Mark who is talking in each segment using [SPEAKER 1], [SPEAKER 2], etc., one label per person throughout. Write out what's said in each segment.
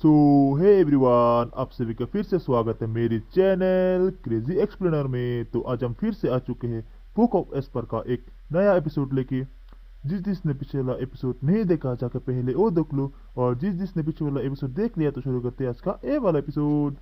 [SPEAKER 1] सो hey everyone, आप सभी का फिर से स्वागत है मेरे चैनल क्रेजी एक्सप्लेनर में। तो आज हम फिर से आ चुके हैं बुक ऑफ एस्पर का एक नया एपिसोड लेके। जिसने पिछला एपिसोड नहीं देखा जाकर पहले वो देख लो, और जिसने पिछला एपिसोड देख लिया तो शुरू करते हैं आज का ये वाला एपिसोड।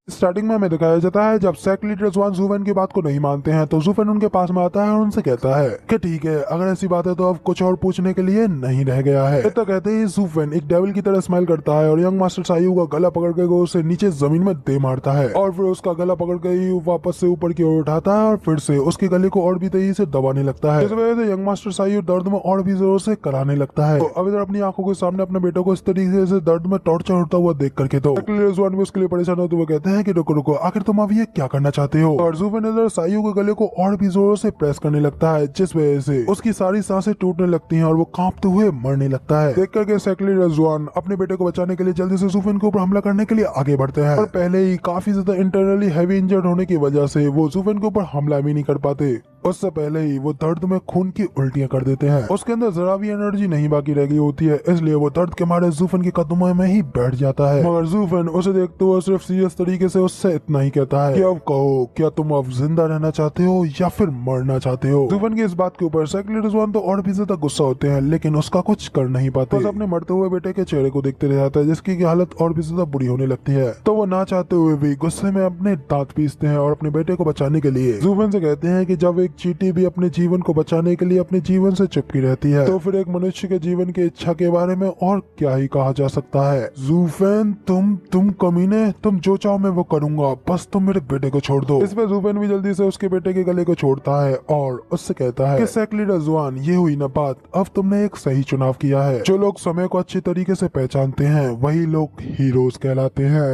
[SPEAKER 2] स्टार्टिंग में हमें दिखाया जाता है जब सेक लीडर जुआन जूफेन की बात को नहीं मानते हैं तो जूफेन उनके पास में आता है और उनसे कहता है कि ठीक है, अगर ऐसी बात है तो अब कुछ और पूछने के लिए नहीं रह गया है। इतना कहते ही जूफेन एक डेविल की तरह स्माइल करता है और यंग मास्टर सायू का गला पकड़ के उसे नीचे जमीन में दे मारता है और फिर उसका गला पकड़ के ही वापस से ऊपर की ओर उठाता है और फिर से उसके गले को और भी तेजी से दबाने लगता है। इस वजह से यंग मास्टर सायू दर्द में और भी जोर से कराने लगता है। तो अब इधर अपनी आंखों के सामने अपने बेटे को इस तरीके से दर्द में टॉर्चर होता हुआ देख करके तो जुआन भी उसके लिए परेशान होते हुए कहते हैं कि रुको रुको, आखिर तुम अब ये क्या करना चाहते हो। और जूफेन इधर सायू के गले को और भी जोरों से प्रेस करने लगता है, जिस वजह से उसकी सारी सांसें टूटने लगती हैं और वो कांपते हुए मरने लगता है। देख करके सेक्रेटरी रजवान अपने बेटे को बचाने के लिए जल्दी से जूफेन के ऊपर हमला करने के लिए आगे बढ़ते हैं और पहले ही काफी ज्यादा इंटरनली हैवी इंजर्ड होने की वजह से वो जूफेन के ऊपर हमला भी नहीं कर पाते। उससे पहले ही वो दर्द में खून की उल्टियां कर देते हैं। उसके अंदर जरा भी एनर्जी नहीं बाकी रह गई होती है, इसलिए वो दर्द के मारे जूफेन के कदमों में ही बैठ जाता है। मगर जूफेन उसे देखते हुए सिर्फ सीरियस तरीके से उससे इतना ही कहता है कि अब कहो, क्या तुम अब जिंदा रहना चाहते हो या फिर मरना चाहते हो। जूफेन की इस बात के ऊपर सेक्रेटरी रजवान तो और भी ज्यादा गुस्सा होते हैं, लेकिन उसका कुछ कर नहीं पाते। बस अपने मरते हुए बेटे के चेहरे को देखते रह जाता है, जिसकी हालत और भी ज्यादा बुरी होने लगती है। तो वो ना चाहते हुए भी गुस्से में अपने दांत पीसते हैं और अपने बेटे को बचाने के लिए जूफेन से कहते हैं कि जब एक चींटी भी अपने जीवन को बचाने के लिए अपने जीवन से चिपकी रहती है तो फिर एक मनुष्य के जीवन की इच्छा के बारे में और क्या ही कहा जा सकता है। जूफेन, तुम कमीने, तुम जो चाहो मैं वो करूंगा, बस तुम मेरे बेटे को छोड़ दो। इस पे जूफेन भी जल्दी से उसके बेटे के गले को छोड़ता है और उससे कहता है कि सेक्रेटरी रजवान, ये हुई ना बात, अब तुमने एक सही चुनाव किया है। जो लोग समय को अच्छी तरीके से पहचानते हैं वही लोग हीरोज कहलाते हैं।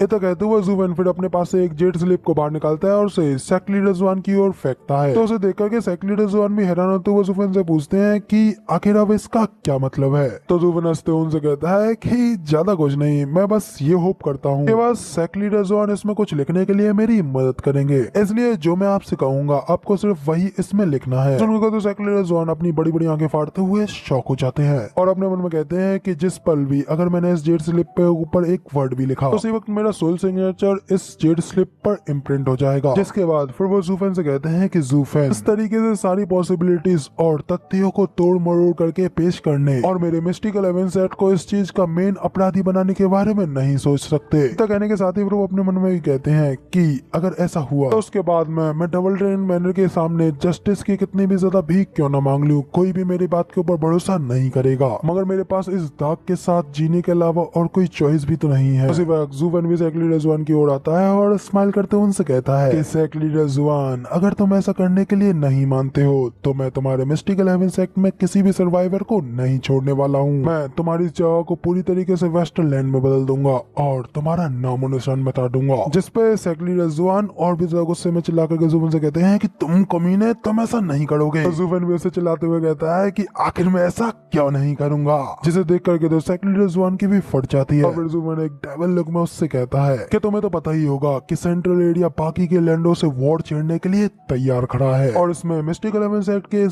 [SPEAKER 2] इतना कहते हुए जूफेन फिर अपने पास से एक जेट स्लिप को बाहर निकालता है और उसे सेक्रेटरी रजवान की ओर फेंकता है। तो उसे देखकर के सेक्रेटरी रजवान भी हैरान होते हुए जूफेन से पूछते हैं कि आखिर अब इसका क्या मतलब है। तो जूफेन हंसते हुए उनसे कहता है कि ज्यादा कुछ नहीं, मैं बस ये होप करता हूँ कि बस सेक्रेटरी रजवान इसमें कुछ लिखने के लिए मेरी मदद करेंगे, इसलिए जो मैं आपसे कहूंगा आपको सिर्फ वही इसमें लिखना है। सुनकर तो सेक्रेटरी रजवान अपनी बड़ी बड़ी आंखें फाड़ते हुए शॉक हो जाते हैं और अपने मन में कहते हैं कि जिस पल भी अगर मैंने इस जेट स्लिप पे ऊपर एक वर्ड भी लिखा तो उसी वक्त मेरा सोल सिग्नेचर इस जेट स्लिप पर इम्प्रिंट हो जाएगा। जिसके बाद फिर वो जूफेन से कहते हैं कि जूफेन, इस तरीके से सारी पॉसिबिलिटीज और तथ्यों को तोड़ मरोड़ करके पेश करने और मेरे मिस्टिकल एवेंट सेट को इस चीज का मेन अपराधी बनाने के बारे में नहीं सोच सकते। इतना कहने के साथ ही वो अपने मन में भी कहते हैं कि अगर ऐसा हुआ तो उसके बाद मैं डबल ट्रेन मैनर के सामने जस्टिस की कितनी भी ज्यादा भीख क्यों न मांग लूं, कोई भी मेरी बात के ऊपर भरोसा नहीं करेगा। मगर मेरे पास इस दाग के साथ जीने के अलावा और कोई चॉइस भी तो नहीं है। उसी वक्त जूफेन भी सेक्रेटरी रजवान की ओर आता है और स्माइल करते हुए उनसे कहता है कि सेक्रेटरी रजवान, अगर तुम ऐसा करने के लिए नहीं मानते हो तो मैं तुम्हारे मिस्टिकल हेवन सेक्ट में किसी भी सर्वाइवर को नहीं छोड़ने वाला हूँ। मैं तुम्हारी जगह को पूरी तरीके से वेस्टरलैंड में बदल दूंगा और तुम्हारा नामो निशान बता दूंगा। जिसपे सेक्रेटरी रजवान और भी ज्यादा गुस्से में चिल्ला करके जूफेन से कहते हैं कि तुम कमीने, तुम ऐसा नहीं करोगे। तो जूफेन भी उसे चिल्लाते हुए कहता है कि आखिर मैं ऐसा क्यों नहीं करूंगा। जिसे देख करके तो सेक्रेटरी रजवान की भी फट जाती है और फिर जूफेन एक डेविल लुक में उससे कहता है कि तुम्हें तो पता ही होगा कि सेंट्रल एरिया बाकी के लैंडों से वॉर छेड़ने के लिए तैयार खड़ा है और इसमें मिस्टिकल एवेंट एक्ट के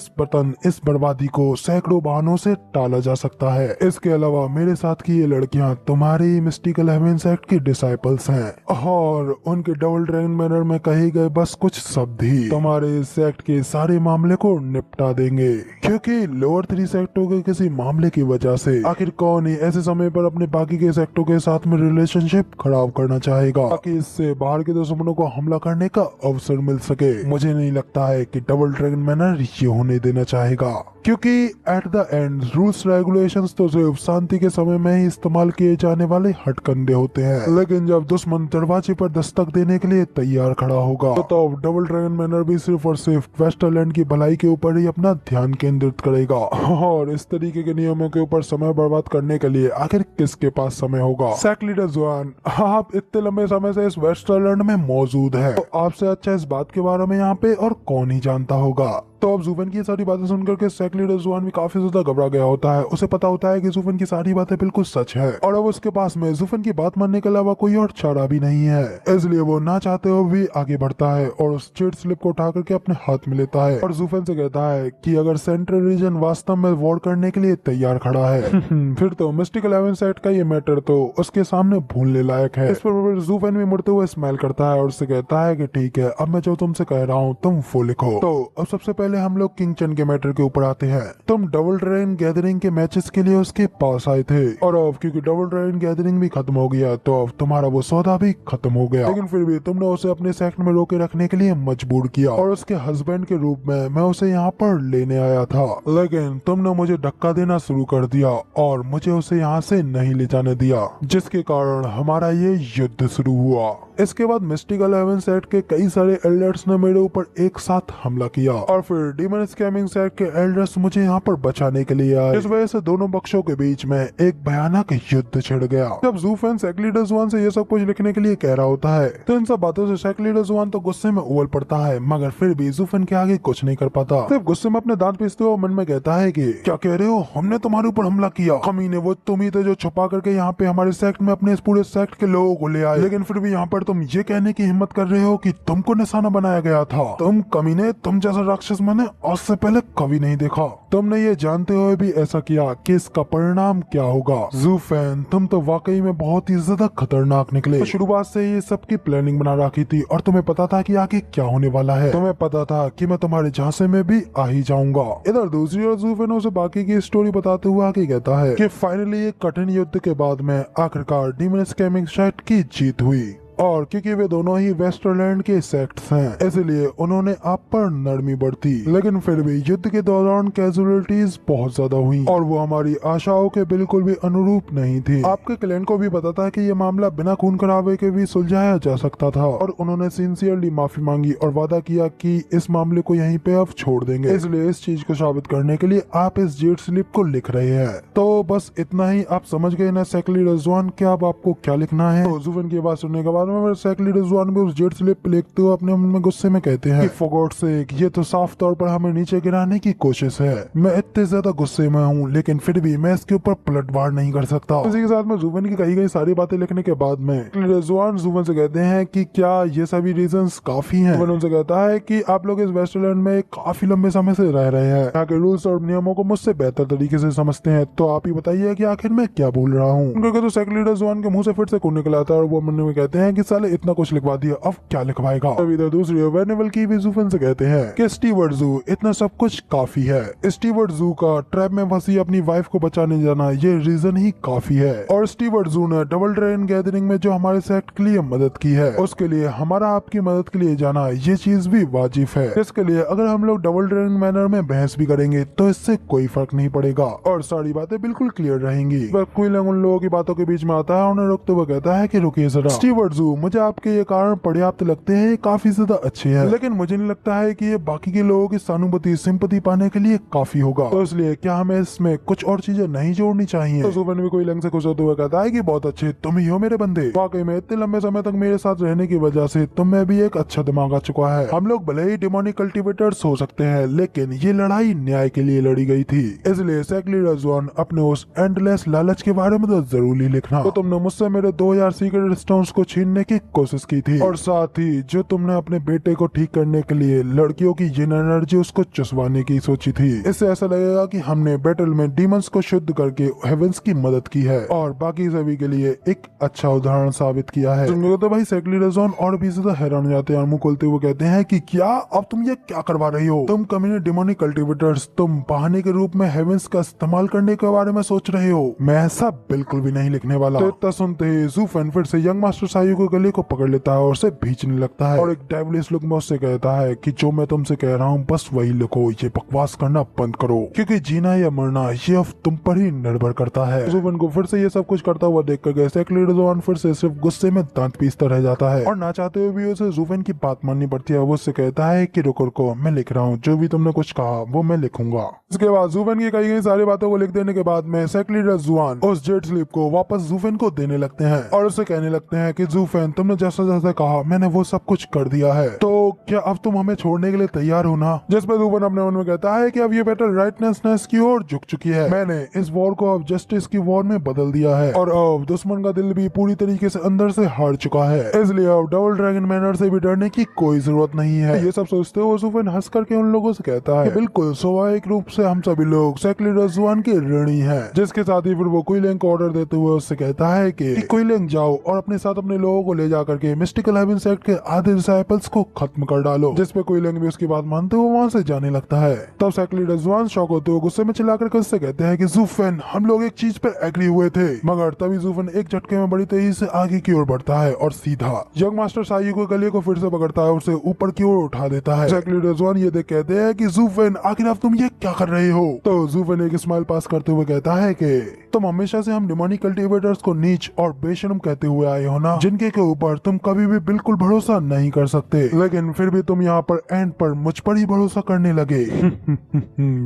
[SPEAKER 2] इस बर्बादी को सैकड़ों बहानों से टाला जा सकता है। इसके अलावा मेरे साथ की ये लड़कियां तुम्हारी मिस्टिकल एवेंट एक्ट की डिसाइपल्स हैं और उनके डबल ड्रैगन मैनर में कहे गए बस कुछ शब्द ही तुम्हारे इस एक्ट के सारे मामले को निपटा देंगे। क्योंकि लोअर 3 सेक्टों के किसी मामले की वजह से आखिर कौन ही ऐसे समय पर अपने बाकी के सेक्टों के साथ में रिलेशनशिप खराब करना चाहेगा ताकि इससे बाहर के दुश्मनों को हमला करने का अवसर मिल सके। मुझे नहीं लगता है कि डबल ड्रैगन मैनर ये होने देना चाहेगा, क्योंकि at the end rules regulations तो सिर्फ शांति के समय में ही इस्तेमाल किए जाने वाले हटकंडे होते हैं, लेकिन जब दुश्मन दरवाजे पर दस्तक देने के लिए तैयार खड़ा होगा तो डबल ड्रैगन मैनर भी सिर्फ और सिर्फ वेस्टरलैंड की भलाई के ऊपर ही अपना ध्यान केंद्रित करेगा। और इस तरीके के नियमों के ऊपर समय बर्बाद करने के लिए आखिर किसके पास समय होगा। सेक्रेटरी रजवान, आप इतने लंबे समय से इस वेस्टरलैंड में मौजूद है, तो आपसे अच्छा इस बात के बारे में यहाँ पे और कौन ही जानता होगा। तो अब जूफन की ये सारी बातें सुनकर के सेक लीडर जुआन भी काफी ज्यादा घबरा गया होता है। उसे पता होता है कि जूफन की सारी बातें बिल्कुल सच है और अब उसके पास में जूफन की बात मानने के अलावा कोई और चारा भी नहीं है, इसलिए वो ना चाहते हुए भी आगे बढ़ता है और उस जेट स्लिप को उठा करके अपने हाथ में लेता है और जूफन से कहता है कि अगर सेंट्रल रीजन वास्तव में वॉर करने के लिए तैयार खड़ा है फिर तो मिस्टिक 11 सेट का ये मैटर तो उसके सामने भूलने लायक है। इस पर जूफन भी मुड़ते हुए स्माइल करता है और उससे कहता है कि ठीक है, अब मैं जो तुमसे कह रहा हूँ तुम वो लिखो। तो अब सबसे पहले हम लोग किंग चन के मैटर के ऊपर आते हैं। तुम डबल ड्रैगन गैदरिंग के मैचेस के लिए उसके पास आए थे और अब क्योंकि डबल ड्रैगन गैदरिंग भी खत्म हो गया तो अब तुम्हारा वो सौदा भी खत्म हो गया, लेकिन फिर भी तुमने उसे अपने सेक्ट में रोके रखने के लिए मजबूर किया और उसके हस्बैंड के रूप में मैं उसे यहाँ पर लेने आया था, लेकिन तुमने मुझे धक्का देना शुरू कर दिया और मुझे उसे यहाँ से नहीं ले जाने दिया, जिसके कारण हमारा ये युद्ध शुरू हुआ। इसके बाद मिस्टिक 11 सेट के कई सारे एल्डर्स ने मेरे ऊपर एक साथ हमला किया और फिर डीमन स्कैमिंग सेट के एल्डर्स मुझे यहाँ पर बचाने के लिए आए। इस वजह से दोनों पक्षों के बीच में एक भयानक युद्ध छिड़ गया। जब जूफन सेक लीडर जुआन से ये सब कुछ लिखने के लिए कह रहा होता है तो इन सब बातों से सेक लीडर जुआन तो गुस्से में उबल पड़ता है, मगर फिर भी जूफन के आगे कुछ नहीं कर पाता। सिर्फ गुस्से में अपने दांत पीसते हुए मन में कहता है कि क्या कह रहे हो, हमने तुम्हारे ऊपर हमला किया, कमीने वो तुम ही थे जो छुपा करके यहाँ पे हमारे सेक्ट में अपने इस पूरे सेक्ट के लोगों को ले आए, लेकिन फिर भी यहाँ पर तुम ये कहने की हिम्मत कर रहे हो कि तुमको निशाना बनाया गया था। तुम कमीने, तुम जैसा राक्षस मैंने आज से पहले कभी नहीं देखा। तुमने ये जानते हुए भी ऐसा किया कि इसका परिणाम क्या होगा। जूफेन, तुम तो वाकई में बहुत ही ज्यादा खतरनाक निकले। तो शुरुआत से ये सबकी प्लानिंग बना रखी थी और तुम्हें पता था कि आगे क्या होने वाला है। तुम्हें पता था कि मैं तुम्हारे झांसे में भी आ ही जाऊंगा। इधर दूसरी ओर जूफेन उसे बाकी की स्टोरी बताते हुए आगे कहता है कि फाइनली एक कठिन युद्ध के बाद में आखिरकार डीमन स्कैमिंग सेट की जीत हुई और क्योंकि वे दोनों ही वेस्टरलैंड के सेक्ट्स हैं, इसलिए उन्होंने आप पर नरमी बरती, लेकिन फिर भी युद्ध के दौरान कैजुअलिटीज बहुत ज्यादा हुई और वो हमारी आशाओं के बिल्कुल भी अनुरूप नहीं थी। आपके क्लैन को भी पता था कि ये मामला बिना खून खराबे के भी सुलझाया जा सकता था और उन्होंने सिंसियरली माफी मांगी और वादा किया कि इस मामले को यहीं पे अब छोड़ देंगे। इसलिए इस चीज को साबित करने के लिए आप इस जेट स्लिप को लिख रहे हैं। तो बस इतना ही, आप समझ गए ना सेक लीडर जुआन कि अब आपको क्या लिखना है। तो जूफन की बात सुनने के बाद सेक लीडर जुआन भी उस जेट स्लिप लिखते हुए अपने मन में गुस्से में कहते हैं कि फॉर गॉड सेक, ये तो साफ तौर पर हमें नीचे गिराने की कोशिश है। मैं इतने ज्यादा गुस्से में हूँ, लेकिन फिर भी मैं इसके ऊपर पलटवार नहीं कर सकता। इसी के साथ में जूफन की कही गई सारी बातें लिखने के बाद में लीडर जुआन जूफन से कहते हैं कि क्या ये सभी रीजंस काफी हैं। जूफन उनसे कहता है कि आप लोग इस वेस्टरलैंड में काफी लंबे समय से रह रहे हैं, यहाँ के रूल्स और नियमों को मुझसे बेहतर तरीके से समझते हैं, तो आप ही बताइए कि आखिर मैं क्या भूल रहा हूँ। उनका तो सेक लीडर जुआन के मुंह से फिर से खून निकला था और वो मन में कहते हैं कि साले इतना कुछ लिखवा दिया, अब क्या लिखवाएगा। तब इधर दूसरी ओर वेनेवल की भी जूफन से कहते हैं कि स्टीवर्ट जू, इतना सब कुछ काफी है। स्टीवर्ट जू का ट्रैप में फंसी अपनी वाइफ को बचाने जाना ये रीजन ही काफी है और स्टीवर्ट जू ने डबल ड्रैगन गैदरिंग में जो हमारे सेक्ट के लिए मदद की है, उसके लिए हमारा आपकी मदद के लिए जाना ये चीज भी वाजिब है। इसके लिए अगर हम लोग डबल ड्रैगन मैनर में बहस भी करेंगे तो इससे कोई फर्क नहीं पड़ेगा और सारी बातें बिल्कुल क्लियर रहेंगी। क्विलन उन लोगों की बातों के बीच में आता है, उन्हें रोकते हुए कहता है कि रुकिए जरा स्टीवर्ट जू, मुझे आपके ये कारण पर्याप्त लगते हैं, ये काफी ज्यादा अच्छे हैं, लेकिन मुझे नहीं लगता है कि ये बाकी के लोगों की सहानुभूति सिंपैथी पाने के लिए काफी होगा, तो इसलिए क्या हमें इसमें कुछ और चीजें नहीं जोड़नी चाहिए। तो जूफन भी कोई लंग से खुश होते हुए कहता है कि बहुत अच्छे, तुम ही हो मेरे बंदे, वाकई में इतने लंबे समय तक मेरे साथ रहने की वजह से तुम में भी एक अच्छा दिमाग आ चुका है। हम लोग भले ही डिमोनिक कल्टिवेटर्स हो सकते हैं, लेकिन ये लड़ाई न्याय के लिए लड़ी गई थी, इसलिए सेक लीडर जुआन अपने उस एंडलेस लालच के बारे में तो जरूर ही लिखना। तो तुमने मुझसे मेरे 2000 सीक्रेट स्टोन्स को छीनने की कोशिश की थी और साथ ही जो तुमने अपने बेटे को ठीक करने के लिए लड़कियों की जिन एनर्जी उसको चुसवाने की सोची थी, इससे ऐसा लगेगा कि हमने बैटल में डीमंस को शुद्ध करके हेवेंस की मदद की है और बाकी सभी के लिए एक अच्छा उदाहरण साबित किया है। तो भाई सेक लीडर जुआन और भी ज्यादा हैरान हो जाते हैं और मुंह खोलते हुए कहते हैं कि क्या अब तुम ये क्या करवा रही हो, तुम कमीने डिमोनिक कल्टिवेटर्स, तुम बहाने के रूप में हेवेंस का इस्तेमाल करने के बारे में सोच रहे हो, मैं ऐसा बिल्कुल भी नहीं लिखने वाला। तो इतना सुनते ही जूफन फिर से यंग मास्टर सायू के गले को पकड़ लेता है और उसे भींचने लगता है और एक डेविलिश लुक में उससे कहता है कि जो मैं तुमसे कह रहा हूँ बस वही लिखो, ये बकवास करना बंद करो, क्योंकि जीना या मरना ये अब तुम पर ही निर्भर करता है। जूफन को फिर से ये सब कुछ करता हुआ देख कर सेक लीडर जुआन फिर से सिर्फ गुस्से में दांत पीसता रह जाता है और ना चाहते हुए भी उसे जूफन की बात माननी पड़ती है। वो उससे कहता है कि रुको रुको, मैं लिख रहा हूँ, जो भी तुमने कुछ कहा वो मैं लिखूंगा। इसके बाद जूफन की कही गई सारी बातों को लिख देने के बाद में सेक लीडर जुआन उस जेट स्लिप को वापस जूफन को देने लगते हैं और उसे कहने लगते हैं कि जूफन जूफेन तुमने जैसा जैसा कहा मैंने वो सब कुछ कर दिया है, तो क्या अब तुम हमें छोड़ने के लिए तैयार हो ना? जिसपे जूफेन अपने मन में कहता है कि अब ये बैटल राइटनेसनेस की ओर झुक चुकी है। मैंने इस वॉर को अब जस्टिस की वॉर में बदल दिया है और अब दुश्मन का दिल भी पूरी तरीके से अंदर से हार चुका है, इसलिए अब डबल ड्रैगन मैनर से भी डरने की कोई जरूरत नहीं है। ये सब सोचते हुए जूफेन हंस करके उन लोगों से कहता है बिल्कुल स्वाभाविक रूप से हम सभी लोग सेक्ट लीडर जुआन के ऋणी हैं। जिसके साथ ही फिर वो कुइलेंग को ऑर्डर देते हुए उससे कहता है कि कुइलेंग जाओ और अपने साथ अपने लोगों को ले जाकर के मिस्टिकल हेवन सेक्ट के आधे डिसाइपल्स को खत्म कर डालो। जिसपे कुइलेंग भी उसकी बात मानते हुए वहाँ से जाने लगता है। तब सेक्ट लीडर जुआन शॉक होते हुए गुस्से में चिल्ला करके उससे कहते हैं कि जूफेन हम लोग एक चीज पर एग्री हुए थे, मगर तभी जूफेन एक झटके में बड़ी तेजी से आगे की ओर बढ़ता है और सीधा यंग मास्टर सायू को गले को फिर से पकड़ता है और उसे ऊपर की ओर उठा देता है। सेक्ट लीडर जुआन ये देख कहते हैं कि जूफेन आखिर अब तुम ये क्या कर रहे हो? तो जूफेन एक स्माइल पास करते हुए कहता है कि तुम हमेशा से हम डिमोनिक कल्टीवेटर्स को नीच और बेशर्म कहते हुए आए हो ना, जिनके के ऊपर तुम कभी भी बिल्कुल भरोसा नहीं कर सकते, लेकिन फिर भी तुम यहाँ पर एंड पर मुझ पर ही भरोसा करने लगे।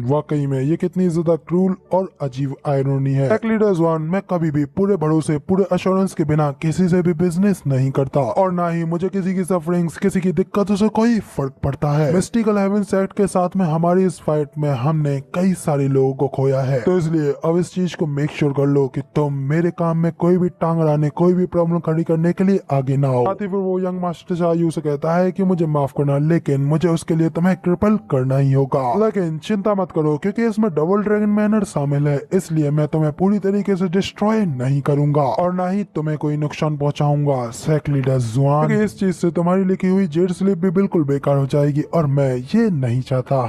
[SPEAKER 2] वाकई में ये कितनी ज्यादा क्रूल और अजीब आयरनी है। सेक्ट लीडर जुआन मैं कभी भी पूरे भरोसे पूरे अश्योरेंस के बिना किसी से भी बिजनेस नहीं करता और ना ही मुझे किसी की सफरिंग्स किसी की दिक्कतों से कोई फर्क पड़ता है। मिस्टिकल हेवन सेक्ट के साथ में हमारी इस फाइट में हमने कई सारे लोगों को खोया है, तो इसलिए अब इस चीज को मेक श्योर कर लो कि तुम मेरे काम में कोई भी टांग अड़ाने कोई भी प्रॉब्लम खड़ी करने के लिए आगे ना हो। साथ ही फिर वो यंग मास्टर सायू से कहता है कि मुझे माफ करना, लेकिन मुझे उसके लिए तुम्हें क्रिपल करना ही होगा। लेकिन चिंता मत करो क्योंकि इसमें डबल ड्रैगन मैनर शामिल है, इसलिए मैं तुम्हें पूरी तरीके से डिस्ट्रॉय नहीं करूंगा और ना ही तुम्हें कोई नुकसान पहुंचाऊंगा सेक्ट लीडर जुआन, क्योंकि इस चीज से तुम्हारी लिखी हुई जेड स्लिप भी बिल्कुल बेकार हो जाएगी और मैं ये नहीं चाहता।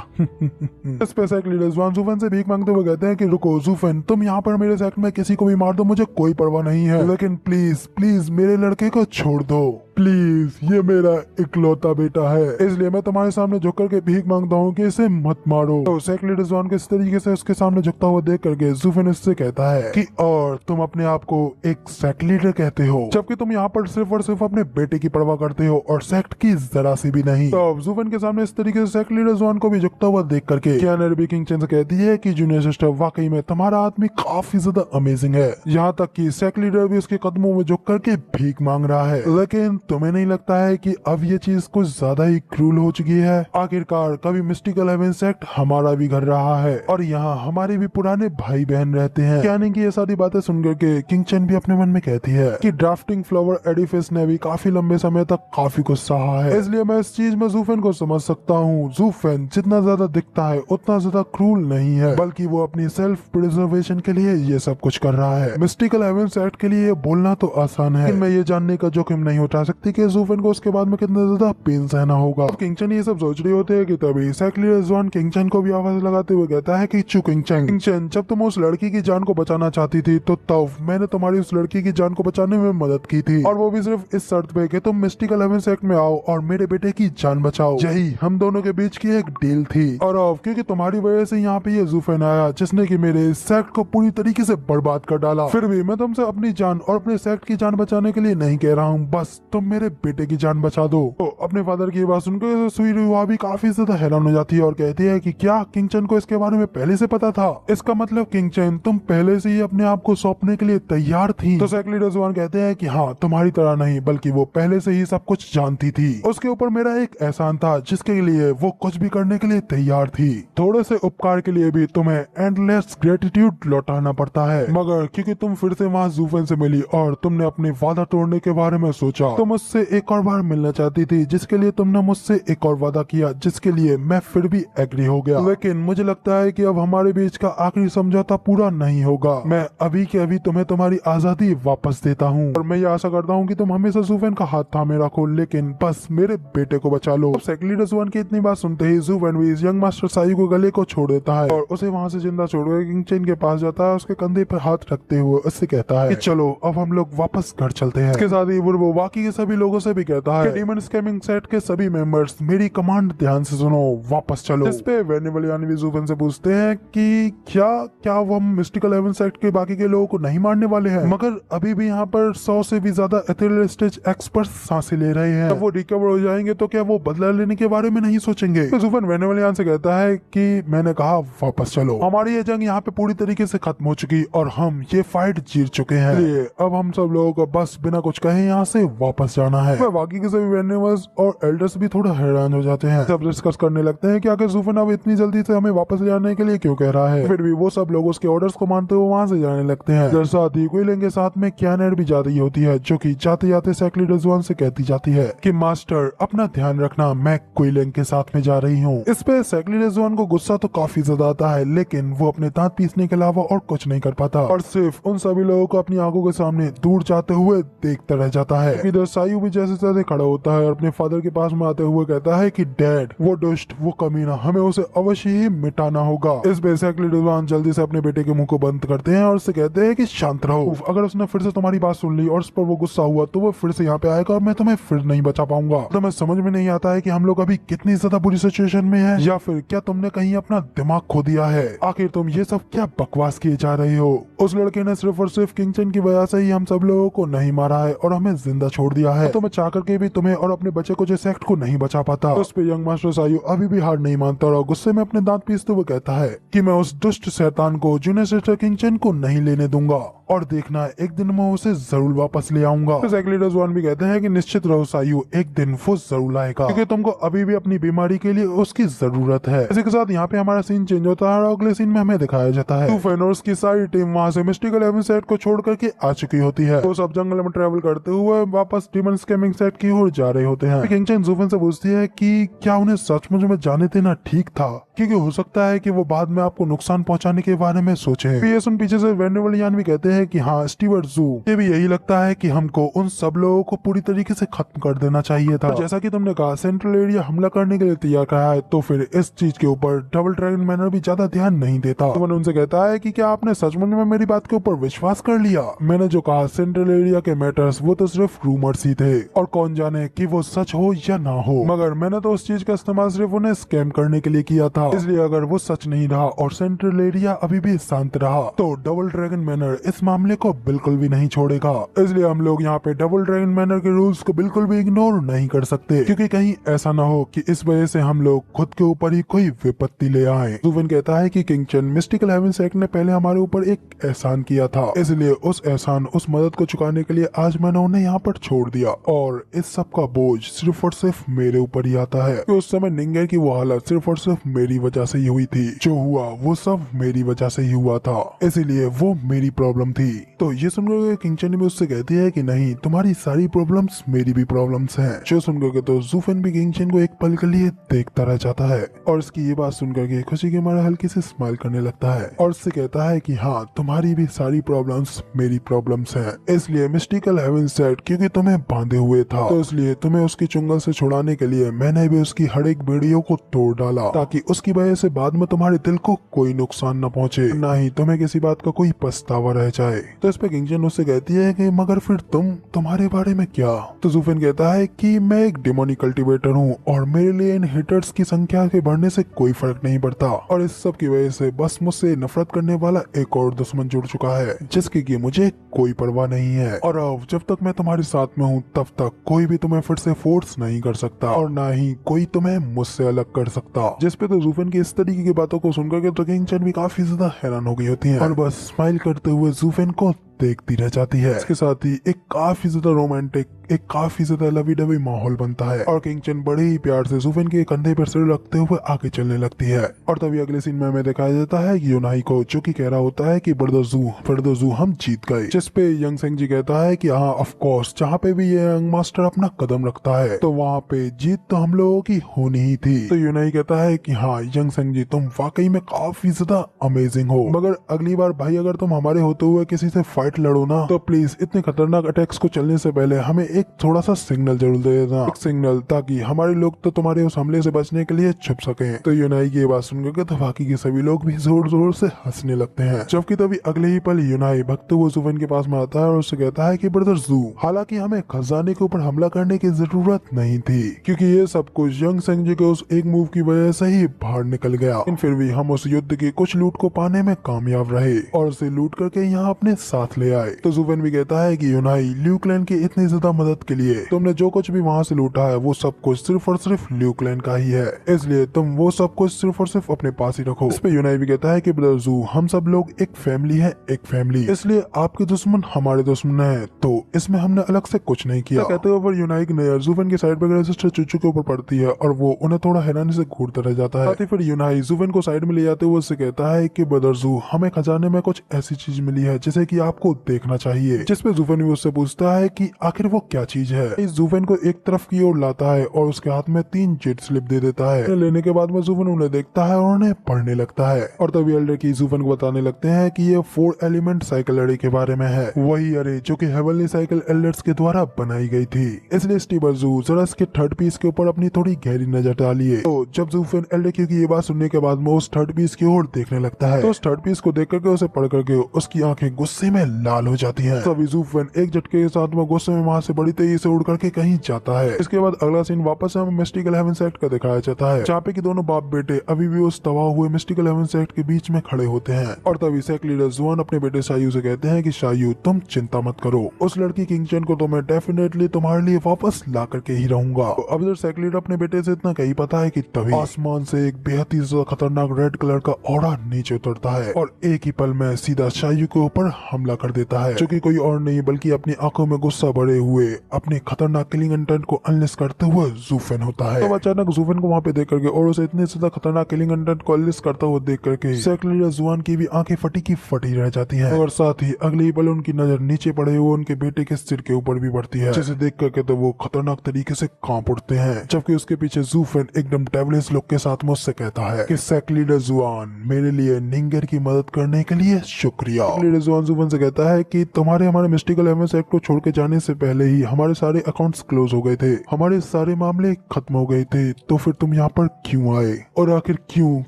[SPEAKER 2] इस पे सेक्ट लीडर जुआन जूफेन से भीख मांगते हुए कहते हैं कि रुको जूफेन, तुम यहाँ पर मेरे सेक्ट में किसी को भी मार दो, मुझे कोई परवाह नहीं है, लेकिन प्लीज प्लीज मेरे लड़के को छोड़ दो प्लीज, ये मेरा इकलौता बेटा है, इसलिए मैं तुम्हारे सामने झुक करके भीख मांगता हूँ कि इसे मत मारो। तो सेक्ट लीडर जुआन को इस तरीके से उसके सामने झुकता हुआ देख करके जूफेन उससे कहता है कि और तुम अपने आप को एक सेक्ट लीडर कहते हो, जबकि तुम यहाँ पर सिर्फ और सिर्फ अपने बेटे की परवाह करते हो और सेक्ट की जरा सी भी नहीं। तो जूफेन के सामने इस तरीके से सेक्ट लीडर जुआन को भी झुकता हुआ देख करके कियाना रुबी किंगचन से कहती है कि जूनियर सिस्टर वाकई में तुम्हारा आदमी काफी ज्यादा अमेजिंग है, यहाँ तक कि सेक्ट लीडर भी उसके कदमों में झुक करके भीख मांग रहा है, लेकिन तुम्हें नहीं लगता है कि अब ये चीज कुछ ज्यादा ही क्रूल हो चुकी है? आखिरकार कभी मिस्टिकल हेवन सेक्ट हमारा भी घर रहा है और यहाँ हमारे भी पुराने भाई बहन रहते हैं। यानी कि ये सारी बातें सुनकर के किंगचन भी अपने मन में कहती है कि ड्राफ्टिंग फ्लावर एडिफिस ने भी काफी लंबे समय तक काफी कुछ सहा है, इसलिए मैं इस चीज में जूफेन को समझ सकता हूँ। जूफेन जितना ज्यादा दिखता है उतना ज्यादा क्रूल नहीं है, बल्कि वो अपनी सेल्फ प्रिजर्वेशन के लिए ये सब कुछ कर रहा है। मिस्टिकल हेवन सेक्ट के लिए बोलना तो आसान है, लेकिन मैं ये जानने का जोखिम नहीं उठा सकती कि जूफेन को उसके बाद में कितना ज्यादा पेन सहना होगा। अब किंगचन ये सब सोच रहे होते हैं कि तभी सेक्ट लीडर जुआन किंगचन को भी आवाज लगाते हुए कहता है कि चू किंगचन, जब तुम उस लड़की की जान को बचाना चाहती थी तो तब मैंने तुम्हारी उस लड़की की जान को बचाने में मदद की थी, और वो भी सिर्फ इस शर्त पे कि तुम मिस्टिकल हेवन सेक्ट में आओ और मेरे बेटे की जान बचाओ। यही हम दोनों के बीच की एक डील थी, और अब क्योंकि तुम्हारी वजह से यहाँ पे ये जूफेन आया जिसने की मेरे सेक्ट को पूरी तरीके से बर्बाद कर डाला, फिर भी मैं तुमसे अपनी जान और अपने सेक्ट की जान बचाने के लिए नहीं कह रहा हूँ, बस तुम मेरे बेटे की जान बचा दो। तो अपने फादर की बात सुनकर सुईरुआ भी काफी ज्यादा हैरान हो जाती है और कहती है कि क्या किंगचन को इसके बारे में पहले से पता था? इसका मतलब किंगचन तुम पहले से ही अपने आप को सौंपने के लिए तैयार थी? तो सेक्ट लीडर जुआन कहते हैं कि हाँ, तुम्हारी तरह नहीं, बल्कि वो पहले से ही सब कुछ जानती थी। उसके ऊपर मेरा एक एहसान था जिसके लिए वो कुछ भी करने के लिए तैयार थी। थोड़े से उपकार के लिए भी तुम्हें एंडलेस ग्रेटिट्यूड लौटाना पड़ता है, मगर क्योंकि तुम फिर से वहाँ जूफेन से मिली और तुमने अपनी वादा तोड़ने के बारे में सोचा, तुम मुझसे एक और बार मिलना चाहती थी, जिसके लिए तुमने मुझसे एक और वादा किया, जिसके लिए मैं फिर भी एग्री हो गया। लेकिन मुझे लगता है कि अब हमारे बीच का आखिरी समझौता पूरा नहीं होगा। मैं अभी के अभी तुम्हें तुम्हारी आजादी वापस देता हूँ और मैं ये आशा करता हूँ कि तुम हमेशा जूफेन का हाथ थामे रखो, लेकिन बस मेरे बेटे को बचा लो। सेक्ट लीडर जुआन की इतनी बात सुनते ही जूफेन भी यंग मास्टर सायू को गले को छोड़ देता है और उसे वहाँ से जिंदा छोड़कर किंगचन के पास जाता है, उसके कंधे पर हाथ रखते हुए उससे कहता है कि चलो अब हम लोग वापस घर चलते हैं। इसके साथ ही वो बाकी के सभी लोगों से भी कहता है कि डीमन स्कैमिंग सेट के सभी मेंबर्स मेरी कमांड ध्यान से सुनो, वापस चलो। इस पे वेनिवलियान भी जूफेन से पूछते हैं कि क्या वो हम मिस्टिकल हेवन सेक्ट के बाकी के लोगों को नहीं मारने वाले हैं? मगर अभी भी यहाँ पर 100 से भी ज्यादा एथेरियल स्टेज एक्सपर्ट्स सांसें ले रहे हैं, जब वो रिकवर हो जाएंगे तो क्या वो बदला लेने के बारे में नहीं सोचेंगे? तो जूफेन वेनिवलियान से कहता है कि मैंने कहा वापस चलो, हमारी ये जंग यहाँ पे पूरी तरीके से खत्म हो चुकी और हम ये फाइट जीत चुके हैं, अब हम सब लोगों को बस बिना कुछ कहे यहाँ से वापस पास जाना है। वह बाकी के सभी एनिमल्स और एल्डर्स भी थोड़ा हैरान हो जाते हैं। सब डिस्कस करने लगते हैं कि आखिर ज़ूफेन अब इतनी जल्दी से हमें वापस ले आने के लिए क्यों कह रहा है। फिर भी वो सब लोग उसके ऑर्डर्स को मानते हुए वहाँ से जाने लगते हैं। इधर साथ ही क्विलिंग के साथ में क्यानेट भी जा रही होती है, जो कि जाते जाते सैकलीड ज़ुआन से कहती जाती है कि मास्टर अपना ध्यान रखना, मैं क्विलिंग के साथ में जा रही हूँ। इस पे सैकलीड ज़ुआन को गुस्सा तो काफी ज्यादा आता है, लेकिन वो अपने दांत पीसने के अलावा और कुछ नहीं कर पाता और सिर्फ उन सभी लोगों को अपनी आंखों के सामने दूर जाते हुए देखता रह जाता है। इधर सायू भी जैसे तैसे खड़ा होता है और अपने फादर के पास में आते हुए कहता है कि डैड, वो दुष्ट, वो कमीना, हमें उसे अवश्य ही मिटाना होगा। इस पे सैकलीड ज़ुआन जल्दी से अपने बेटे के मुंह को बंद करते हैं और उससे कहते हैं कि शांत रहो। अगर उसने फिर से तुम्हारी बात सुन ली और उस पर वो गुस्सा हुआ तो वो फिर से यहाँ पे आएगा और मैं तुम्हें फिर नहीं बचा पाऊंगा। तो मैं समझ में नहीं आता है कि हम लोग अभी कितनी ज्यादा बुरी सिचुएशन में हैं, या फिर क्या तुमने कहीं अपना दिमाग खो दिया है। आखिर तुम ये सब क्या बकवास किए जा रहे हो। उस लड़के ने सिर्फ और सिर्फ किंग चेन की वजह से ही हम सब लोगों को नहीं मारा है और हमें जिंदा छोड़ दिया है। तो मैं चाह करके भी तुम्हें और अपने बच्चे को जैसे एक्ट को नहीं बचा पाता। उस पे यंग मास्टर सायू अभी भी हार नहीं मानता और गुस्से में अपने दांत पीसते हुए कहता है कि मैं उस दुष्ट शैतान को जूनियर सिस्टर किंग चेन को नहीं लेने दूंगा और देखना एक दिन मैं उसे जरूर वापस ले आऊंगा। तो सैकलीड ज़ुआन भी कहते हैं कि निश्चित रहो सायू, एक दिन वो जरूर आएगा, क्योंकि तुमको अभी भी अपनी बीमारी के लिए उसकी जरूरत है। इसी के साथ यहाँ पे हमारा सीन चेंज होता है और अगले सीन में हमें दिखाया जाता है ज़ूफेन और उसकी सारी टीम वहाँ से मिस्टिकल हेवन सेट को छोड़ करके आ चुकी होती है। वो सब जंगल में ट्रेवल करते हुए वापस डीमन स्कैमिंग सेट की ओर जा रहे होते हैं। किंग चेन ज़ूफेन से पूछती है कि क्या उन्हें सचमुच में जाने देना ठीक था, क्योंकि हो सकता है कि वो बाद में आपको नुकसान पहुंचाने के बारे में सोचे। ये सुन पीछे से वेनेवलियान भी कहते हैं कि हाँ स्टीवर्ट ज़ू, ये भी यही लगता है कि हमको उन सब लोगों को पूरी तरीके से खत्म कर देना चाहिए था। जैसा कि तुमने कहा सेंट्रल एरिया हमला करने के लिए तैयार करा है, तो फिर इस चीज के ऊपर डबल ड्रैगन मैनर भी ज्यादा ध्यान नहीं देता। तो उनसे कहता है कि क्या आपने सचमुच में मेरी बात के ऊपर विश्वास कर लिया। मैंने जो कहा सेंट्रल एरिया के मैटर्स वो तो सिर्फ रूमर्स ही थे और कौन जाने कि वो सच हो या ना हो, मगर मैंने तो उस चीज का इस्तेमाल सिर्फ उन्हें स्कैम करने के लिए किया था। इसलिए अगर वो सच नहीं रहा और सेंट्रल एरिया अभी भी शांत रहा तो डबल ड्रैगन मैनर इस मामले को बिल्कुल भी नहीं छोड़ेगा। इसलिए हम लोग यहाँ पे डबल ड्रैगन मैनर के रूल्स को बिल्कुल भी इग्नोर नहीं कर सकते, क्योंकि कहीं ऐसा ना हो कि इस वजह से हम लोग खुद के ऊपर ही कोई विपत्ति ले आए। ज़ूफेन कहता है कि किंग चेन मिस्टिकल हेवन सेट ने पहले हमारे ऊपर एक एहसान किया था, इसलिए उस एहसान उस मदद को चुकाने के लिए आज मैंने उन्हें यहाँ पर छोड़ दिया और इस सब का बोझ सिर्फ और सिर्फ मेरे ऊपर ही आता है। कि उस समय निंगेर की वो हालत सिर्फ और सिर्फ मेरी वजह से ही हुई थी, जो हुआ वो सब मेरी वजह से ही हुआ था, इसीलिए वो मेरी प्रॉब्लम थी। तो ये सुनकर किंग चेन भी उससे कहती है कि नहीं, तुम्हारी सारी प्रॉब्लम्स मेरी भी प्रॉब्लम्स हैं। जो सुनकर के तो ज़ूफेन भी किंग चेन को एक पल के लिए देखता रह जाता है और उसकी ये बात सुनकर के खुशी के मारे हल्की से स्माइल करने लगता है और उससे कहता है कि हाँ, तुम्हारी भी सारी प्रॉब्लम्स मेरी प्रॉब्लम्स हैं, इसलिए मिस्टिकल हेवन सेट क्योंकि तुम्हें बांधे हुए था, तो इसलिए तुम्हें उसकी चुंगल से छुड़ाने के लिए मैंने भी उसकी हर एक बेड़ियों को तोड़ डाला, ताकि उसकी वजह से बाद में तुम्हारे दिल को कोई नुकसान न पहुँचे, न ही तुम्हें किसी बात का कोई पछतावा रह जाए। तो इस पे किंग चेन उससे कहती है कि मगर फिर तुम्हारे बारे में क्या। तो ज़ूफेन कहता है कि मैं एक डेमोनिक कल्टीवेटर हूँ और मेरे लिए इन हिटर्स की संख्या के बढ़ने से कोई फर्क नहीं पड़ता, और इस सब की वजह से बस मुझसे नफरत करने वाला एक और दुश्मन जुड़ चुका है जिसकी की मुझे कोई परवाह नहीं है, और अब जब तक मैं तुम्हारे साथ में हूँ तब तक कोई भी तुम्हें फिर से फोर्स नहीं कर सकता और ना ही कोई तुम्हें मुझसे अलग कर सकता। जिस पे तो ज़ूफेन की इस तरीके की बातों को सुनकर के तो किंग चेन भी काफी ज्यादा हैरान हो गई होती है और बस स्माइल करते हुए ज़ूफेन को देखती रह जाती है। इसके साथ ही एक काफी ज्यादा रोमांटिक, एक काफी ज्यादा लवी डवी माहौल बनता है और किंग चेन बड़े ही प्यार से ज़ूफेन के कंधे पर सिर रखते हुए आगे चलने लगती है। और तभी अगले सीन में हमें दिखाया जाता है यूनाई को, जो कि कह रहा होता है कि ब्रदर ज़ू हम जीत गए। जिस पे यंग सेंग जी कहता है कि हाँ ऑफ कोर्स, जहाँ पे भी ये यंग मास्टर अपना कदम रखता है तो वहाँ पे जीत तो हम लोगों की होनी ही थी। तो यूनाई कहता है कि हाँ यंग सेंग जी, तुम वाकई में काफी ज्यादा अमेजिंग हो, मगर अगली बार भाई अगर तुम हमारे होते हुए किसी से फाइट लड़ो ना तो प्लीज इतने खतरनाक अटैक्स को चलने से पहले हमें एक थोड़ा सा सिग्नल जरूर दे देना, एक सिग्नल, ताकि हमारे लोग तो तुम्हारे उस हमले से बचने के लिए छुप सके। तो यूनाई की ये बात सुनकर तो बाकी के सभी लोग भी जोर जोर से हंसने लगते हैं। जबकि तभी अगले ही पल यूनाई भगते हुए ज़ूफेन के पास में आता है और उससे कहता है कि ब्रदर ज़ू, हालांकि हमें खजाने के ऊपर हमला करने की जरूरत नहीं थी, क्योंकि ये सब कुछ यंग सेंग जी के उस एक मूव की वजह से ही बाहर निकल गया, लेकिन फिर भी हम उस युद्ध की कुछ लूट को पाने में कामयाब रहे और उसे लूट करके यहाँ अपने साथ ले आए। तो जूफेन भी कहता है कि यूनाई, ल्यू क्लैन की इतनी ज्यादा मदद के लिए तुमने जो कुछ भी वहाँ से लूटा है वो सब कुछ सिर्फ और सिर्फ ल्यू क्लैन का ही है, इसलिए तुम वो सब कुछ सिर्फ और सिर्फ अपने पास ही रखो। इस पे यूनाई भी कहता है कि ब्रदर जू, हम सब लोग एक फैमिली है, एक फैमिली, इसलिए आपके दुश्मन हमारे दुश्मन है, तो इसमें हमने अलग से कुछ नहीं किया। कहते हुए यूनाई की नजर जूफेन के साइड पे सिस्टर चुचू के ऊपर पड़ती है और वो उन्हें थोड़ा हैरानी से घूरता रह जाता है। फिर यूनाई जूफेन को साइड में ले जाते हुए उससे कहता है कि ब्रदर जू, हमें खजाने में कुछ ऐसी चीज मिली है जिसे कि आपको देखना चाहिए। जिसपे जूफेन भी उससे पूछता है कि आखिर वो क्या चीज है। इस जूफेन को एक तरफ की ओर लाता है और उसके हाथ में 3 जेट स्लिप दे देता है। लेने के बाद में जूफेन उन्हें देखता है और उन्हें पढ़ने लगता है और तभी एल्डर की जूफेन को बताने लगते हैं कि ये 4 एलिमेंट साइकिल अरे के बारे में है, वही अरे जो कि हेवनली साइकिल एल्डर्स के द्वारा बनाई गई थी। इसलिए स्टीबर जू, जरा इसके थर्ड पीस के ऊपर अपनी थोड़ी गहरी नजर डालिए। तो जब जूफेन एल्डर की ये बात सुनने के बाद में उस थर्ड पीस की ओर देखने लगता है, तो उस थर्ड पीस को देख करके उसे पढ़ करके उसकी आंखें गुस्से में लाल हो जाती हैं। तभी जूफेन एक झटके के साथ में गुस्से में वहाँ से बड़ी तेजी से उड़ करके कहीं जाता है। इसके बाद अगला सीन वापस हमें मिस्टिकल हेवन सेक्ट का दिखाया जाता है, जहाँ पे कि दोनों बाप बेटे अभी भी उस तबाह हुए मिस्टिकल हेवन सेक्ट के बीच में खड़े होते हैं। और तभी सेक्ट लीडर जुआन अपने बेटे शायू से कहते हैं कि शायू, तुम चिंता मत करो, उस लड़की किंगचन को तो मैं डेफिनेटली तुम्हारे लिए वापस ला करके ही रहूंगा। अब इधर सेक्ट लीडर अपने बेटे से इतना कही पता है कि तभी आसमान से एक बेहद ही खतरनाक रेड कलर का ऑरा नीचे उतरता है और एक ही पल में सीधा शायू के ऊपर हमला कर देता है, जो कि कोई और नहीं बल्कि अपनी आंखों में गुस्सा भरे हुए अपने खतरनाक किलिंग इंटेंट को अनलिस्ट करते हुए जूफेन होता है। तो अचानक जूफेन को वहाँ पे देख करके और उसे इतने ज्यादा खतरनाक किलिंग इंटेंट को अनलिस्ट करता हुआ देख करके सेक्ट लीडर जुआन की भी आंखें फटी की फटी रह जाती हैं और साथ ही अगले ही पल उनकी नजर नीचे पड़े हुए उनके बेटे के सिर के ऊपर भी पड़ती है, जिसे देख करके तो वो खतरनाक तरीके से कांप उठते हैं। जबकि उसके पीछे जूफेन एकदम डेविलिश लुक के साथ मुझसे कहता है कि सेक्ट लीडर जुआन, मेरे लिए निंगर की मदद करने के लिए शुक्रिया। लीडर जुआन जूफेन से कहता है कि तुम्हारे हमारे मिस्टिकल हेवन सेक्ट को छोड़ के जाने से पहले ही हमारे सारे अकाउंट्स क्लोज हो गए थे, हमारे सारे मामले खत्म हो गए थे, तो फिर तुम यहाँ पर क्यों आए और आखिर क्यों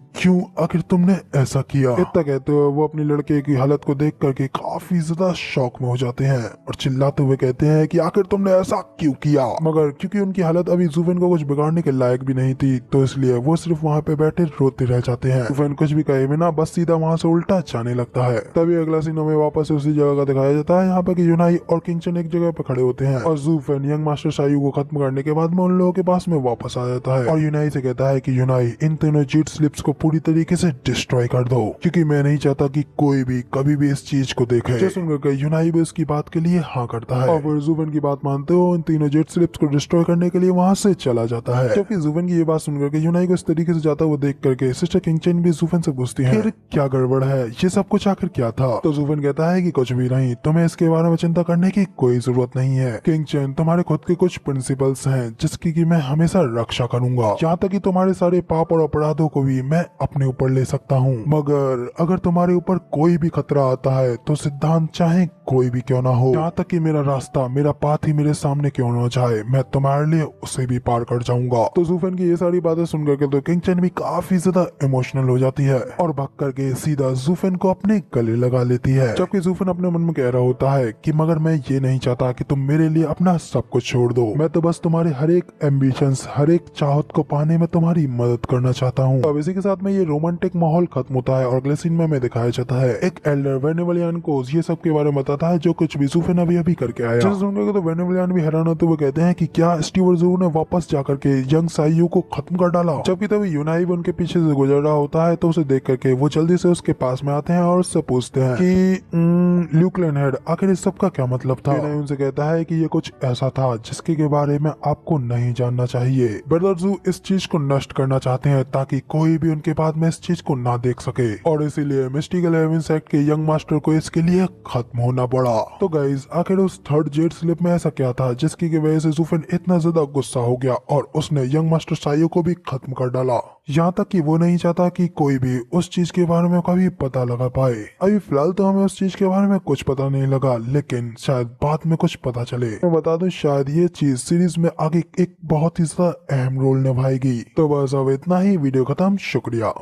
[SPEAKER 2] आखिर तुमने ऐसा किया। इतना कहते हुए वो अपने लड़के की हालत को देख करके काफी ज्यादा शॉक में हो जाते हैं और चिल्लाते हुए कहते हैं कि आखिर तुमने ऐसा क्यों किया। मगर क्योंकि उनकी हालत अभी जूफेन को कुछ बिगाड़ने के लायक भी नहीं थी, तो इसलिए वो सिर्फ वहाँ पे बैठे रोते रह जाते हैं। जूफेन कुछ भी कहे बिना बस सीधा वहाँ से उल्टा जाने लगता है। तभी अगला सीन हमें वापस उसी जगह का दिखाया जाता है, यहाँ पे कि यूनाई और किंगचन एक जगह पे खड़े होते हैं और जूफेन यंग मास्टर शायू को खत्म करने के बाद में उन लोगों के पास में वापस आ जाता है और यूनाई से कहता है कि यूनाई, इन तीनों चीट स्लिप्स को पूरी तरीके से डिस्ट्रॉय कर दो, क्योंकि मैं नहीं चाहता कि कोई भी कभी भी इस चीज को देखे। जो सुनकर यूनाई भी इसकी बात के लिए हाँ करता है और फिर जूफेन की बात मानते हो इन तीनों जेट स्लिप्स को डिस्ट्रॉय करने के लिए वहाँ से चला जाता है। जबकि जूफेन की ये बात सुनकर यूनाई को इस तरीके से जाता हुआ देख करके सिस्टर किंगचन भी जूफेन से पूछती है, क्या गड़बड़ है, ये सब कुछ आखिर क्या था। तो जूफेन कहता है कि कुछ भी नहीं, तुम्हें इसके बारे में चिंता करने की कोई जरूरत नहीं है। किंगचन, तुम्हारे खुद के कुछ प्रिंसिपल्स हैं जिसकी की मैं हमेशा रक्षा करूंगा, यहाँ तक कि तुम्हारे सारे पाप और अपराधों को भी मैं अपने ऊपर ले सकता हूँ। मगर अगर तुम्हारे ऊपर कोई भी खतरा आता है तो सिद्धांत चाहे कोई भी क्यों ना हो, यहाँ तक कि मेरा रास्ता, मेरा पाथ ही मेरे सामने क्यों ना जाए, मैं तुम्हारे लिए उसे भी पार कर जाऊंगा। तो जूफेन की ये सारी बातें सुन करके तो किंगचन भी काफी ज्यादा इमोशनल हो जाती है और भाग करके सीधा जूफेन को अपने गले लगा लेती है। जबकि जूफेन अपने मन में कह रहा होता है कि मगर मैं ये नहीं चाहता कि तुम मेरे लिए अपना सब कुछ छोड़ दो, मैं तो बस तुम्हारे हर एक एम्बिशंस, हर एक चाहत को पाने में तुम्हारी मदद करना चाहता हूँ। अब इसी के साथ में ये रोमांटिक माहौल खत्म होता है और अगले सीन में हमें दिखाया जाता है एक एल्डर वेनेवलियन को ये सब के बारे में बताता है जो कुछ भी जूफेन अभी करके आया। जिसे सुनकर तो वेनेवलियन भी हैरान होते हुए कहते हैं कि क्या स्टीवर जू ने वापस जाकर के यंग साइयू को खत्म कर डाला। जबकि तभी यूनाई भी उनके पीछे से गुजर रहा होता है, तो उसे देख करके वो जल्दी से उसके पास में आते हैं और उससे पूछते हैं कि ल्यू क्लैनहेड, आखिर इस सब का क्या मतलब था। यूनाई उनसे कहता है कि ये कुछ ऐसा था जिसके के बारे में आपको नहीं जानना चाहिए। ब्रदर जू इस चीज को नष्ट करना चाहते हैं ताकि कोई भी उनके बाद में इस चीज को ना देख सके और इसीलिए मिस्टिकल हेवन सेक्ट के यंग मास्टर को इसके लिए खत्म होना पड़ा। तो गाइज आखिर उस थर्ड जेट स्लिप में ऐसा क्या था जिसकी की वजह से जूफेन इतना ज्यादा गुस्सा हो गया और उसने यंग मास्टर साइयो को भी खत्म कर डाला, यहाँ तक कि वो नहीं चाहता कि कोई भी उस चीज के बारे में कभी पता लगा पाए। अभी फिलहाल तो हमें उस चीज के बारे में कुछ पता नहीं लगा, लेकिन शायद बाद में कुछ पता चले। मैं बता दूं शायद ये चीज सीरीज में आगे एक बहुत ही ज्यादा अहम रोल निभाएगी। तो बस अब इतना ही, वीडियो खत्म, शुक्रिया।